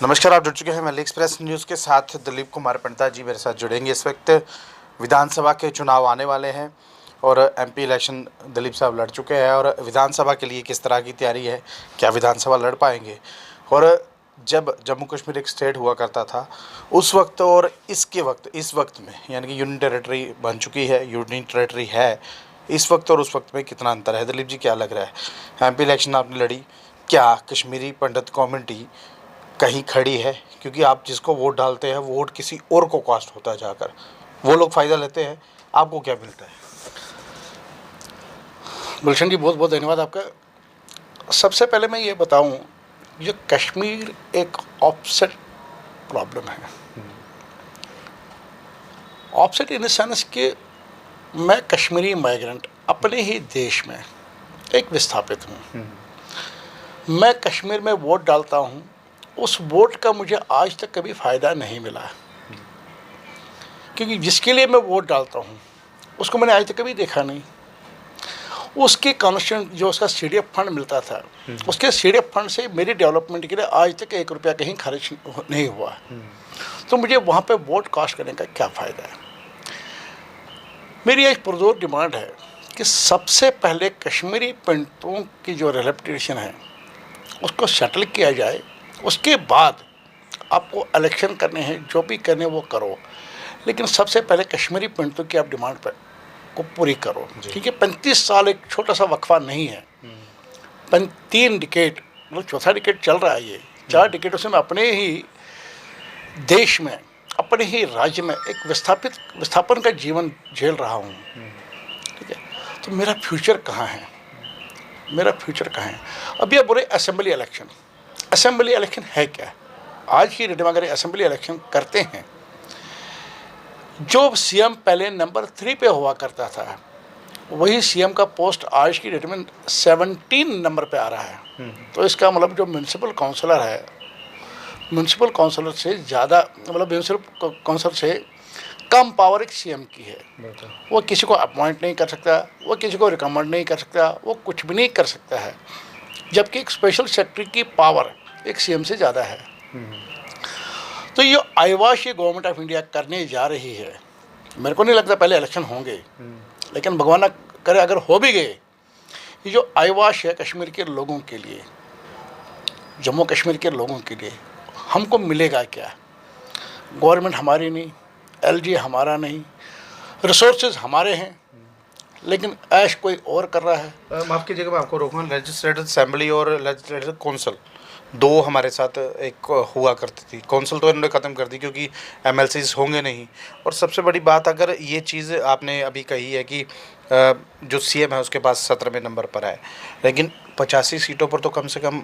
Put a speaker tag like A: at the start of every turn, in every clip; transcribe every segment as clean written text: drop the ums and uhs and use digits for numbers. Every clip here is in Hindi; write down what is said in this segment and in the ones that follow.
A: नमस्कार, आप जुड़ चुके हैं मेल एक्सप्रेस न्यूज़ के साथ। दिलीप कुमार पंडिता जी मेरे साथ जुड़ेंगे। इस वक्त विधानसभा के चुनाव आने वाले हैं और एमपी इलेक्शन दिलीप साहब लड़ चुके हैं और विधानसभा के लिए किस तरह की तैयारी है, क्या विधानसभा लड़ पाएंगे। और जब जम्मू कश्मीर एक स्टेट हुआ करता था उस वक्त और इसके वक्त, इस वक्त में यानी कि यूनियन टेरेटरी बन चुकी है, यूनियन टेरेटरी है, इस वक्त और उस वक्त में कितना अंतर है। दिलीप जी, क्या लग रहा है? एमपी इलेक्शन आपने लड़ी, क्या कश्मीरी पंडित कम्युनिटी कहीं खड़ी है? क्योंकि आप जिसको वोट डालते हैं वोट किसी और को कास्ट होता है, जाकर वो लोग फ़ायदा लेते हैं, आपको क्या मिलता है?
B: गुलशन जी, बहुत बहुत धन्यवाद आपका। सबसे पहले मैं ये बताऊं, ये कश्मीर एक ऑफसेट प्रॉब्लम है। ऑफसेट इन द सेंस कि मैं कश्मीरी माइग्रेंट अपने ही देश में एक विस्थापित हूँ। मैं कश्मीर में वोट डालता हूँ, उस वोट का मुझे आज तक कभी फ़ायदा नहीं मिला, क्योंकि जिसके लिए मैं वोट डालता हूँ उसको मैंने आज तक कभी देखा नहीं। उसके कॉन्स्टिट्यूंट जो उसका CDF फंड मिलता था, उसके CDF फंड से मेरी डेवलपमेंट के लिए आज तक 1 रुपया कहीं खर्च नहीं हुआ। तो मुझे वहाँ पे वोट कास्ट करने का क्या फ़ायदा है। मेरी एक पुरजोर डिमांड है कि सबसे पहले कश्मीरी पंडितों की जो रिलेप्टेशन है उसको सेटल किया जाए। उसके बाद आपको इलेक्शन करने हैं, जो भी करने वो करो, लेकिन सबसे पहले कश्मीरी पंडितों की आप डिमांड पर को पूरी करो। ठीक है, 35 साल एक छोटा सा वक्फा नहीं है। 3 डिकेड, मतलब चौथा डिकेड चल रहा है। ये 4 डिकेडों से मैं अपने ही देश में, अपने ही राज्य में एक विस्थापन का जीवन झेल रहा हूँ। ठीक है, तो मेरा फ्यूचर कहाँ है? मेरा फ्यूचर कहाँ है? अभी आप बोले असेंबली इलेक्शन है क्या? आज की डेट में अगर असेंबली इलेक्शन करते हैं, जो CM पहले नंबर 3 पे हुआ करता था, वही CM का पोस्ट आज की डेट में 17 नंबर पे आ रहा है। तो इसका मतलब जो म्यूनसिपल काउंसलर है, म्यूनसिपल काउंसलर से ज़्यादा, मतलब म्यूनसिपल काउंसलर से कम पावर एक CM की है। वो किसी को अपॉइंट नहीं कर सकता, वो किसी को रिकमेंड नहीं कर सकता, वो कुछ भी नहीं कर सकता है, जबकि एक स्पेशल सेक्रेटरी की पावर एक CM से ज़्यादा है। तो ये आईवाश ये गवर्नमेंट ऑफ इंडिया करने जा रही है। मेरे को नहीं लगता पहले इलेक्शन होंगे, लेकिन भगवान ना करे अगर हो भी गए, ये जो आईवाश है कश्मीर के लोगों के लिए, जम्मू कश्मीर के लोगों के लिए, हमको मिलेगा क्या? गवर्नमेंट हमारी नहीं, LG हमारा नहीं, रिसोर्सेज हमारे हैं, लेकिन ऐश कोई और कर रहा है।
A: माफ़ कीजिएगा, मैं आपको रोकूंगा। लेजिस्लेटिव असेंबली और लेजिस्लेटिव काउंसिल दो हमारे साथ एक हुआ करती थी। काउंसिल तो इन्होंने ख़त्म कर दी क्योंकि MLCs होंगे नहीं। और सबसे बड़ी बात, अगर ये चीज़ आपने अभी कही है कि जो CM है उसके पास 17वें नंबर पर है, लेकिन 85 सीटों पर तो कम से कम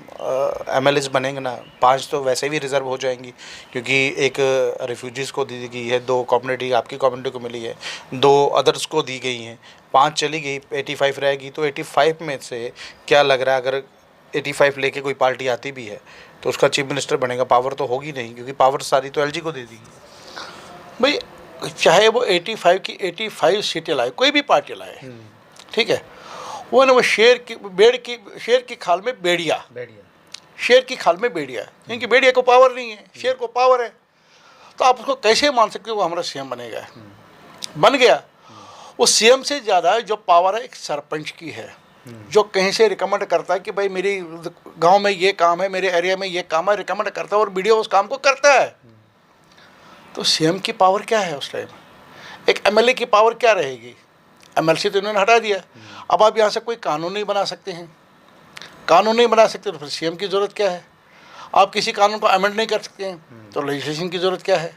A: MLAs बनेंगे ना। 5 तो वैसे भी रिज़र्व हो जाएंगी, क्योंकि एक रिफ्यूजीज़ को दी गई है, 2 कम्युनिटी, आपकी कम्युनिटी को मिली है, 2 अदर्स को दी गई हैं, 5 चली गई, 85 रहेगी। तो 85 में से क्या लग रहा है, अगर 85 लेके कोई पार्टी आती भी है तो उसका चीफ मिनिस्टर बनेगा? पावर तो होगी नहीं, क्योंकि पावर सारी तो LG को दे दी
B: भाई, चाहे वो 85 की 85 सीटें लाए, कोई भी पार्टी लाए, ठीक है, वो ना वो शेर की खाल में बेड़िया, शेर की खाल में बेड़िया, क्योंकि बेड़िया को पावर नहीं है, शेर को पावर है। तो आप उसको कैसे मान सकते हो वो हमारा CM बनेगा? बन गया। वो CM से ज़्यादा जो पावर है एक सरपंच की है, जो कहीं से रिकमेंड करता है कि भाई मेरी गांव में ये काम है, मेरे एरिया में ये काम है, रिकमेंड करता है और BDO उस काम को करता है। तो CM की पावर क्या है उस टाइम? एक MLA की पावर क्या रहेगी? MLC तो इन्होंने हटा दिया। अब आप यहाँ से कोई कानून नहीं बना सकते हैं, कानून नहीं बना सकते तो फिर CM की ज़रूरत क्या है? आप किसी कानून को अमेंड नहीं कर सकते हैं तो लेजिस्लेशन की ज़रूरत क्या है?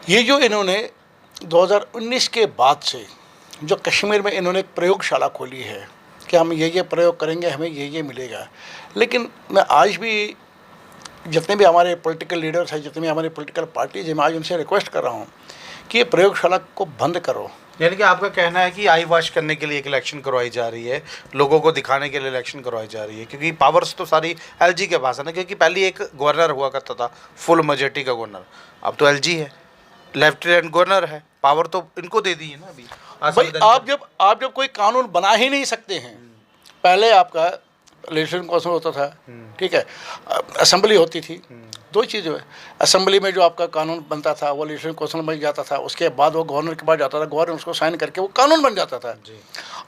B: ये जो इन्होंने 2019 के बाद से जो कश्मीर में इन्होंने एक प्रयोगशाला खोली है कि हम ये प्रयोग करेंगे, हमें ये मिलेगा, लेकिन मैं आज भी जितने भी हमारे पॉलिटिकल लीडर्स हैं, जितने भी हमारे पॉलिटिकल पार्टीज हैं, मैं आज उनसे रिक्वेस्ट कर रहा हूँ कि ये प्रयोगशाला को बंद करो।
A: यानी कि आपका कहना है कि आई वॉश करने के लिए एक इलेक्शन करवाई जा रही है, लोगों को दिखाने के लिए इलेक्शन करवाई जा रही है, क्योंकि पावर्स तो सारी LG के पास है ना। क्योंकि पहले एक गवर्नर हुआ करता था, फुल मेजॉरिटी का गवर्नर, अब तो LG है, लेफ्टिनेंट गवर्नर है, पावर तो इनको दे दी है ना अभी।
B: भाई, आप जब कोई कानून बना ही नहीं सकते हैं, पहले आपका लेजिस्लेटिव काउंसिल होता था, ठीक है, असेंबली होती थी। दो चीज़ें हैं, असेंबली में जो आपका कानून बनता था वो लेजिस्लेटिव काउंसिल में जाता था, उसके बाद वो गवर्नर के पास जाता था, गवर्नर उसको साइन करके वो कानून बन जाता था।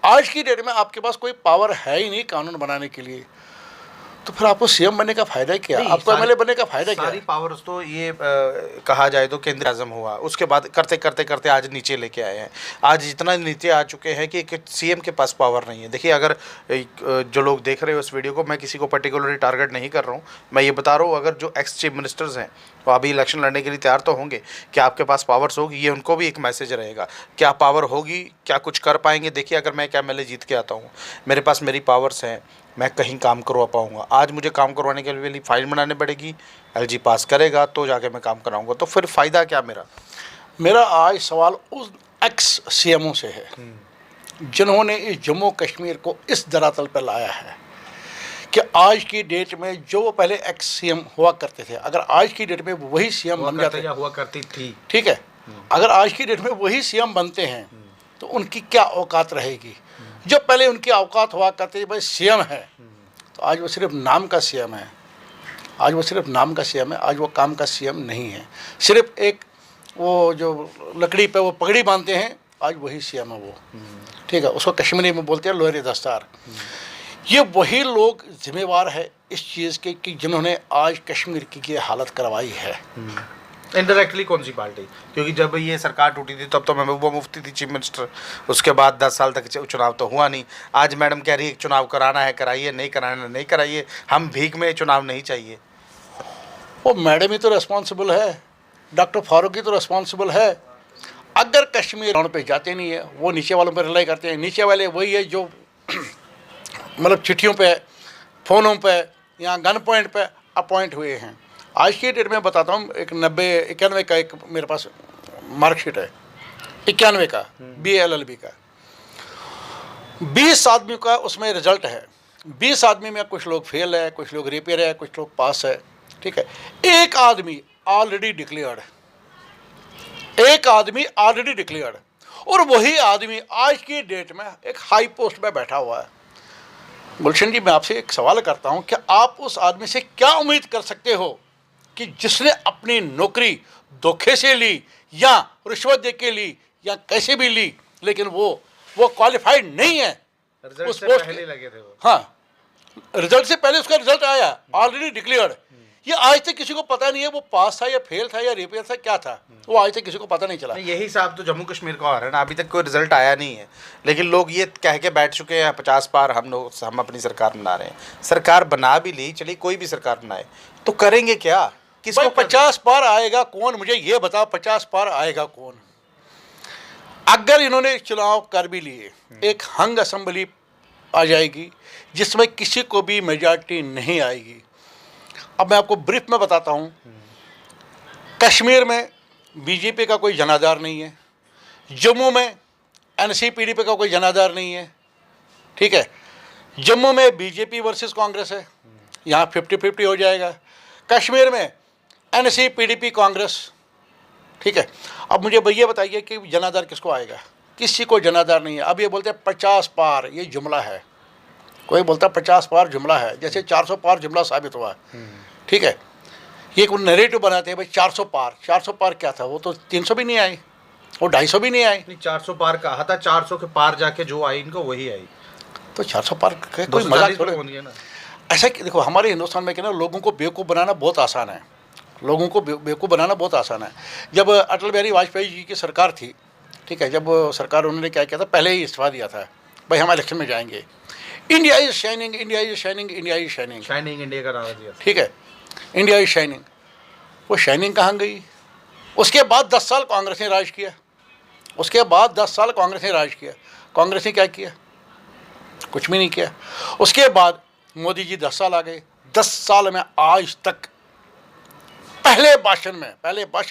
B: आज की डेट में आपके पास कोई पावर है ही नहीं कानून बनाने के लिए, तो फिर आपको सीएम बनने का फायदा क्या, आपको एमएलए बनने का फायदा क्या?
A: सारी पावर्स तो ये कहा जाए तो केंद्र आजम हुआ, उसके बाद करते करते करते आज नीचे लेके आए हैं। आज इतना नीचे आ चुके हैं कि सीएम के पास पावर नहीं है। देखिए, अगर जो लोग देख रहे हो इस वीडियो को, मैं किसी को पर्टिकुलरली टारगेट नहीं कर रहा हूँ, मैं ये बता रहा हूँ, अगर जो एक्स चीफ मिनिस्टर्स हैं वो अभी इलेक्शन लड़ने के लिए तैयार तो होंगे, क्या आपके पास पावर्स होगी, ये उनको भी एक मैसेज रहेगा। क्या पावर होगी, क्या कुछ कर पाएंगे? देखिए, अगर मैं एक एमएलए जीत के आता हूँ, मेरे पास मेरी पावर्स हैं, मैं कहीं काम करवा पाऊँगा। आज मुझे काम करवाने के लिए फाइल बनानी पड़ेगी, एलजी पास करेगा तो जाके मैं काम कराऊँगा, तो फिर फ़ायदा क्या मेरा?
B: मेरा आज सवाल उस एक्स सीएमओ से है जिन्होंने इस जम्मू कश्मीर को इस धरातल पर लाया है कि आज की डेट में जो वो पहले एक्स सीएम हुआ करते थे, अगर आज की डेट में वही सीएम बन जाते,
A: या हुआ करती थी,
B: ठीक है, अगर आज की डेट में वही सीएम बनते हैं तो उनकी क्या औकात रहेगी? जो पहले उनकी औकात हुआ करती थी भाई सीएम है, तो आज वो सिर्फ नाम का सीएम है, आज वो सिर्फ नाम का सीएम है, आज वो काम का सीएम नहीं है। सिर्फ एक वो जो लकड़ी पे वो पगड़ी बांधते हैं, आज वही सीएम है वो, ठीक है, उसको कश्मीरी में बोलते हैं लोहरी दस्तार। ये वही लोग जिम्मेवार है इस चीज़ के कि जिन्होंने आज कश्मीर की ये हालत करवाई है।
A: इनडायरेक्टली कौन सी पार्टी? क्योंकि जब ये सरकार टूटी थी तब तो महबूबा मुफ्ती थी चीफ मिनिस्टर, उसके बाद 10 साल तक चुनाव तो हुआ नहीं। आज मैडम कह रही है चुनाव कराना है कराइए, नहीं कराना नहीं कराइए, हम भीख में चुनाव नहीं चाहिए।
B: वो मैडम ही तो रिस्पॉन्सिबल है, डॉक्टर फारूक ही तो रिस्पॉन्सिबल है। अगर कश्मीर ग्राउंड पे जाते नहीं है, वो नीचे वालों पर रिलाई करते हैं। नीचे वाले वही है जो मतलब चिट्ठियों पे, फ़ोनों पे या गन पॉइंट पे अपॉइंट हुए हैं। आज की डेट में बताता हूँ, एक 91 का एक मेरे पास मार्कशीट है, 91 का BLLB का, 20 आदमी का उसमें रिजल्ट है। 20 आदमी में कुछ लोग फेल है, कुछ लोग रिपेयर है, कुछ लोग पास है, ठीक है। एक आदमी ऑलरेडी डिक्लेयर्ड, एक आदमी ऑलरेडी डिक्लेयर्ड, और वही आदमी आज की डेट में एक हाई पोस्ट पे बैठा हुआ है। गुलशन जी, मैं आपसे एक सवाल करता हूं कि आप उस आदमी से क्या उम्मीद कर सकते हो कि जिसने अपनी नौकरी धोखे से ली या रिश्वत दे के ली या कैसे भी ली, लेकिन वो क्वालिफाइड नहीं है उस पोस्ट
A: पहले लगे थे वो।
B: हाँ, रिजल्ट से पहले उसका रिजल्ट आया, ऑलरेडी डिक्लेयर्ड। ये आज तक किसी को पता नहीं है वो पास था या फेल था या रिपेयर था, क्या था, वो आज तक किसी को पता नहीं चला।
A: यही साहब तो जम्मू कश्मीर का आ रहा है ना, अभी तक कोई रिजल्ट आया नहीं है, लेकिन लोग ये कह के बैठ चुके हैं 50 बार हम अपनी सरकार बना रहे हैं। सरकार बना भी ली, चलिए कोई भी सरकार बनाए, तो करेंगे क्या? किसको
B: 50 पार आएगा कौन? मुझे ये बताओ, 50 पार आएगा कौन? अगर इन्होंने चुनाव कर भी लिए, एक हंग असेंबली आ जाएगी जिसमें किसी को भी मेजॉरिटी नहीं आएगी। अब मैं आपको ब्रीफ में बताता हूँ, कश्मीर में बीजेपी का कोई जनाधार नहीं है, जम्मू में NCPDP का कोई जनाधार नहीं है, ठीक है। जम्मू में बीजेपी वर्सेस कांग्रेस है, यहाँ 50-50 हो जाएगा। कश्मीर में NCPDP कांग्रेस, ठीक है। अब मुझे भैया बताइए कि जनाधार किसको आएगा? किसी को जनाधार नहीं है। अब ये बोलते हैं 50 पार, ये जुमला है। कोई बोलता है 50 पार जुमला है, जैसे 400 पार जुमला साबित हुआ, ठीक है। ये कोई नैरेटिव बनाते हैं भाई 400 पार। 400 पार क्या था? वो तो 300 भी नहीं आई, वो 250 भी नहीं आई।
A: 400 पार कहा था, 400 के पार जाके जो आई इनको वही आई,
B: तो 400 पार कोई मजाक थोड़ा
A: ना।
B: ऐसा कि देखो, हमारे हिंदुस्तान में क्या ना, लोगों को बेवकूफ़ बनाना बहुत आसान है, लोगों को बेवकूफ़ बनाना बहुत आसान है। जब अटल बिहारी वाजपेयी जी की सरकार थी, ठीक है, जब सरकार उन्होंने क्या किया था, पहले ही इस्तीफा दिया था, भाई हम इलेक्शन में जाएंगे, India is shining, India is shining, India is shining,
A: shining India का नारा दिया,
B: ठीक है, इंडिया इज शाइनिंग। वो शाइनिंग कहाँ गई? उसके बाद 10 साल कांग्रेस ने राज किया, उसके बाद 10 साल कांग्रेस ने राज किया। कांग्रेस ने क्या किया? कुछ भी नहीं किया। उसके बाद मोदी जी 10 साल आ गए। 10 साल में आज तक पहले भाषण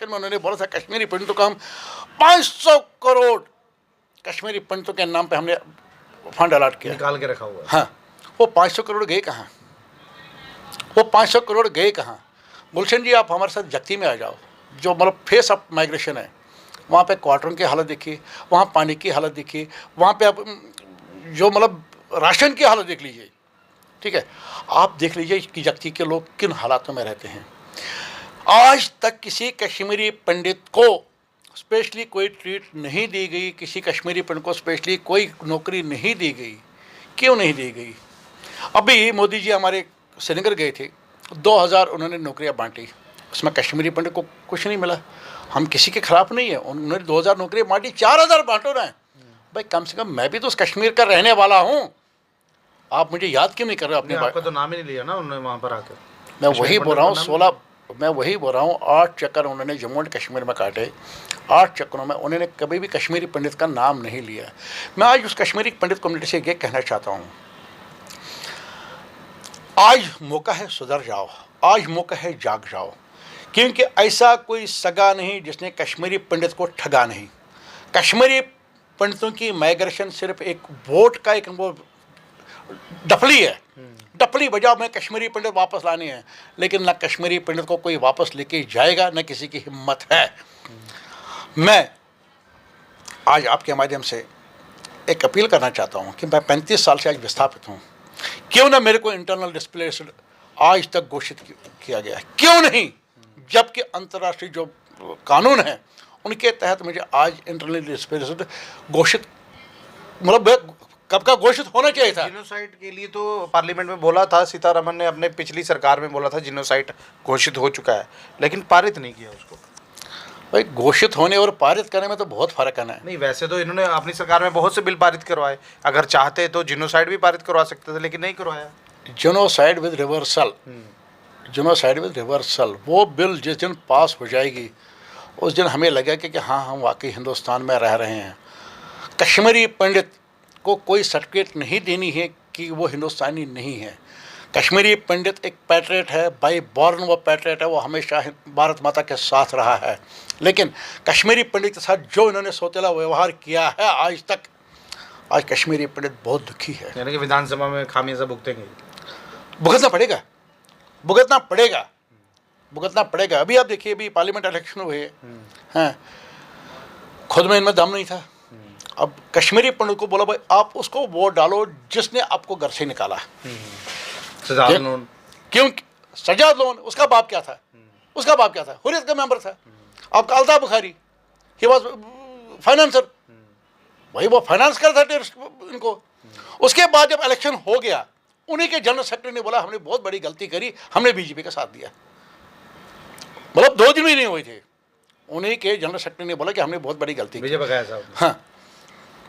B: में उन्होंने बोला था कश्मीरी पंडितों का हम 500 करोड़ कश्मीरी पंडितों के नाम पे हमने फंड अलॉट किया,
A: निकाल के रखा हुआ है।
B: हाँ, वो 500 करोड़ गए कहाँ? वो 500 करोड़ गए कहाँ? गुलशन जी, आप हमारे साथ जख्ती में आ जाओ, जो मतलब फेस ऑफ माइग्रेशन है, वहाँ पे क्वार्टरों की हालत देखिए, वहाँ पानी की हालत देखिए, वहाँ पे आप जो मतलब राशन की हालत देख लीजिए, ठीक है। आप देख लीजिए कि व्यक्ति के लोग किन हालातों में रहते हैं। आज तक किसी कश्मीरी पंडित को स्पेशली कोई ट्रीट नहीं दी गई, किसी कश्मीरी पंडित को स्पेशली कोई नौकरी नहीं दी गई। क्यों नहीं दी गई? अभी मोदी जी हमारे श्रीनगर गए थे, 2000 उन्होंने नौकरियां बांटी, उसमें कश्मीरी पंडित को कुछ नहीं मिला। हम किसी के खिलाफ नहीं है, उन्होंने 2000 नौकरियां बांटी, 4000 बांटो ना भाई, कम से कम मैं भी तो उस कश्मीर का रहने वाला हूँ। आप मुझे याद क्यों नहीं कर रहे अपने?
A: आपका तो नाम ही नहीं लिया ना उन्होंने वहाँ पर आकर।
B: मैं वही बोल रहा हूँ, 8 चक्कर उन्होंने जम्मू एंड कश्मीर में काटे। 8 चक्करों में उन्होंने कभी भी कश्मीरी पंडित का नाम नहीं लिया। मैं आज उस कश्मीरी पंडित कम्युनिटी से ये कहना चाहता हूँ, आज मौका है सुधर जाओ, आज मौका है जाग जाओ, क्योंकि ऐसा कोई सगा नहीं जिसने कश्मीरी पंडित को ठगा नहीं। कश्मीरी पंडितों की माइग्रेशन सिर्फ एक वोट का एक वो डफली है, डफली बजाओ में कश्मीरी पंडित वापस लाने हैं, लेकिन ना कश्मीरी पंडित को कोई वापस लेके जाएगा, ना किसी की हिम्मत है। मैं आज आपके माध्यम से एक अपील करना चाहता हूं कि मैं 35 साल से आज विस्थापित हूं, क्यों ना मेरे को इंटरनल डिस्प्लेस्ड आज तक घोषित किया गया है? क्यों नहीं? जबकि अंतर्राष्ट्रीय जो कानून है उनके तहत मुझे आज इंटरनल डिस्प्लेस्ड घोषित, मतलब कब का घोषित होना चाहिए था।
A: जिनोसाइड के लिए तो पार्लियामेंट में बोला था, सीतारमन ने अपने पिछली सरकार में बोला था जिनोसाइड घोषित हो चुका है, लेकिन पारित नहीं किया उसको।
B: भाई घोषित होने और पारित करने में तो बहुत फर्क है ना।
A: नहीं, वैसे तो इन्होंने अपनी सरकार में बहुत से बिल पारित करवाए, अगर चाहते तो जिनोसाइड भी पारित करवा सकते थे, लेकिन नहीं करवाया।
B: Genocide with reversal, genocide with reversal, वो बिल जिस दिन पास हो जाएगी उस दिन हमें लगेगा कि हाँ, हम वाकई हिंदुस्तान में रह रहे हैं। कश्मीरी पंडित को कोई सर्टिफिकेट नहीं देनी है कि वो हिंदुस्तानी नहीं है। कश्मीरी पंडित एक पैट्रियट है, बाई बॉर्न वो पैट्रियट है, वो हमेशा भारत माता के साथ रहा है। लेकिन कश्मीरी पंडित के साथ जो इन्होंने सौतेला व्यवहार किया है आज तक, आज कश्मीरी पंडित बहुत दुखी है।
A: यानी कि विधानसभा में खामियाजा भुगतेंगे,
B: भुगतना पड़ेगा, भुगतना पड़ेगा, भुगतना पड़ेगा। अभी आप देखिए, अभी पार्लियामेंट इलेक्शन हुए हैं, खुद में इनमें दम नहीं था। अब कश्मीरी पंडित को बोला भाई आप उसको वोट डालो जिसने आपको घर से निकाला।
A: सजाद लोन,
B: क्यों? सजाद लोन, उसका बाप क्या था? उसका बाप क्या था? हुर्रियत का मेंबर था। आपका Altaf Bukhari, he was financer, वही वो फाइनेंस करता था इनको। उसके बाद जब इलेक्शन हो गया, उन्हीं के जनरल सेक्रेटरी ने बोला हमने बहुत बड़ी गलती करी, हमने बीजेपी का साथ दिया। मतलब 2 दिन भी नहीं हुए थे, उन्हीं के जनरल सेक्रेटरी ने बोला कि हमने बहुत बड़ी गलती की। हाँ,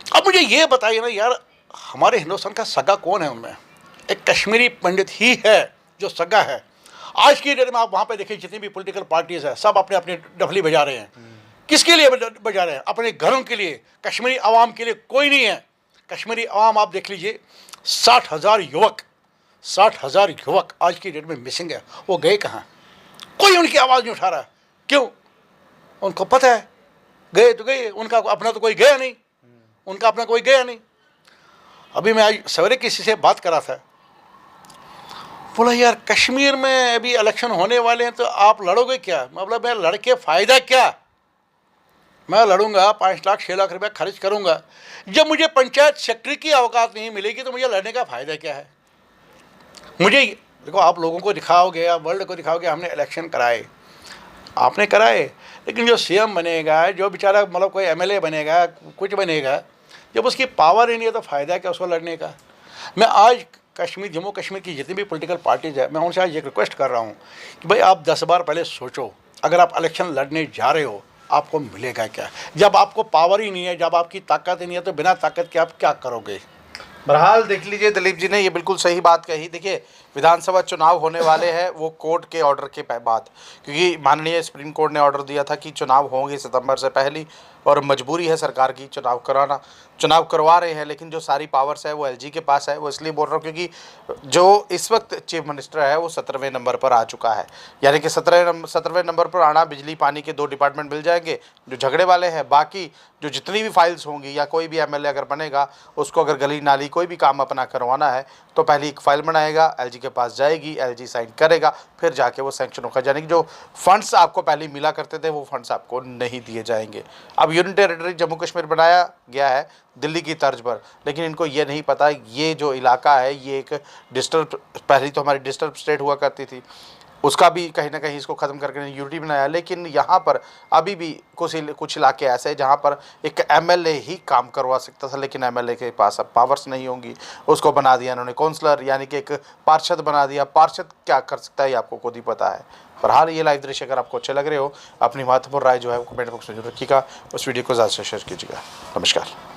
B: अब मुझे ये बताइए ना यार, हमारे हिंदुस्तान का सगा कौन है उनमें? एक कश्मीरी पंडित ही है जो सगा है। आज की डेट में आप वहाँ पे देखिए, जितनी भी पॉलिटिकल पार्टीज है सब अपने अपने डफली बजा रहे हैं। किसके लिए बजा रहे हैं? अपने घरों के लिए, कश्मीरी आवाम के लिए कोई नहीं है। कश्मीरी आवाम आप देख लीजिए, 60,000 युवक, 60,000 युवक आज की डेट में मिसिंग है। वो गए कहाँ? कोई उनकी आवाज़ नहीं उठा रहा। क्यों? उनको पता है गए तो गए, उनका अपना तो कोई गया नहीं, उनका अपना कोई गया नहीं। अभी मैं आज सवेरे किसी से बात करा था, बोला यार कश्मीर में अभी इलेक्शन होने वाले हैं तो आप लड़ोगे क्या? मतलब मैं लड़ के फ़ायदा क्या? मैं लड़ूंगा, 5 लाख 6 लाख रुपया खर्च करूंगा, जब मुझे पंचायत सेक्रेटरी की औकात नहीं मिलेगी तो मुझे लड़ने का फ़ायदा क्या है? मुझे देखो, आप लोगों को दिखाओगे या वर्ल्ड को दिखाओगे हमने इलेक्शन कराए, आपने कराए, लेकिन जो सीएम बनेगा, जो बेचारा मतलब कोई एमएलए बनेगा, कुछ बनेगा, जब उसकी पावर ही नहीं है तो फ़ायदा क्या उसको लड़ने का? मैं आज कश्मीर, जम्मू कश्मीर की जितनी भी पॉलिटिकल पार्टीज है, मैं उनसे आज एक रिक्वेस्ट कर रहा हूँ कि भाई आप 10 बार पहले सोचो, अगर आप इलेक्शन लड़ने जा रहे हो आपको मिलेगा क्या? जब आपको पावर ही नहीं है, जब आपकी ताकत ही नहीं है, तो बिना ताकत के आप क्या करोगे?
A: बहरहाल देख लीजिए, दिलीप जी ने ये बिल्कुल सही बात कही। देखिए, विधानसभा चुनाव होने वाले हैं वो कोर्ट के ऑर्डर के बाद, क्योंकि माननीय सुप्रीम कोर्ट ने ऑर्डर दिया था कि चुनाव होंगे सितंबर से पहले, और मजबूरी है सरकार की चुनाव कराना। चुनाव करवा रहे हैं, लेकिन जो सारी पावर्स है वो एलजी के पास है। वो इसलिए बोल रहा हूँ क्योंकि जो इस वक्त चीफ मिनिस्टर है वो 17वें नंबर पर आ चुका है। यानी कि 17वें नंबर पर आना, बिजली पानी के 2 डिपार्टमेंट मिल जाएंगे जो झगड़े वाले हैं। बाकी जो जितनी भी फाइल्स होंगी, या कोई भी एमएलए अगर बनेगा, उसको अगर गली नाली कोई भी काम अपना करवाना है तो पहली एक फाइल बनाएगा, एलजी के के पास जाएगी, एलजी साइन करेगा, फिर जाके वो सैंक्शन होगा। यानी कि जो फंड्स आपको पहले मिला करते थे वो फंड्स आपको नहीं दिए जाएंगे। अब यूनियन टेरिटरी जम्मू कश्मीर बनाया गया है दिल्ली की तर्ज पर, लेकिन इनको ये नहीं पता ये जो इलाका है ये एक डिस्टर्ब, पहले तो हमारी डिस्टर्ब स्टेट हुआ करती थी, उसका भी कहीं ना कहीं इसको ख़त्म करके यूनिटी बनाया। लेकिन यहाँ पर अभी भी कुछ इलाके ऐसे हैं जहाँ पर एक एमएलए ही काम करवा सकता था, लेकिन एमएलए के पास अब पावर्स नहीं होंगी। उसको बना दिया इन्होंने काउंसलर, यानी कि एक पार्षद बना दिया। पार्षद क्या कर सकता है ये आपको खुद ही पता है। बहरहाल ये लाइव दृश्य अगर आपको अच्छे लग रहे हो, अपनी महत्वपूर्ण राय जो है वो कमेंट बॉक्स में जरूर रखिएगा। उस वीडियो को ज़्यादा से शेयर कीजिएगा। नमस्कार।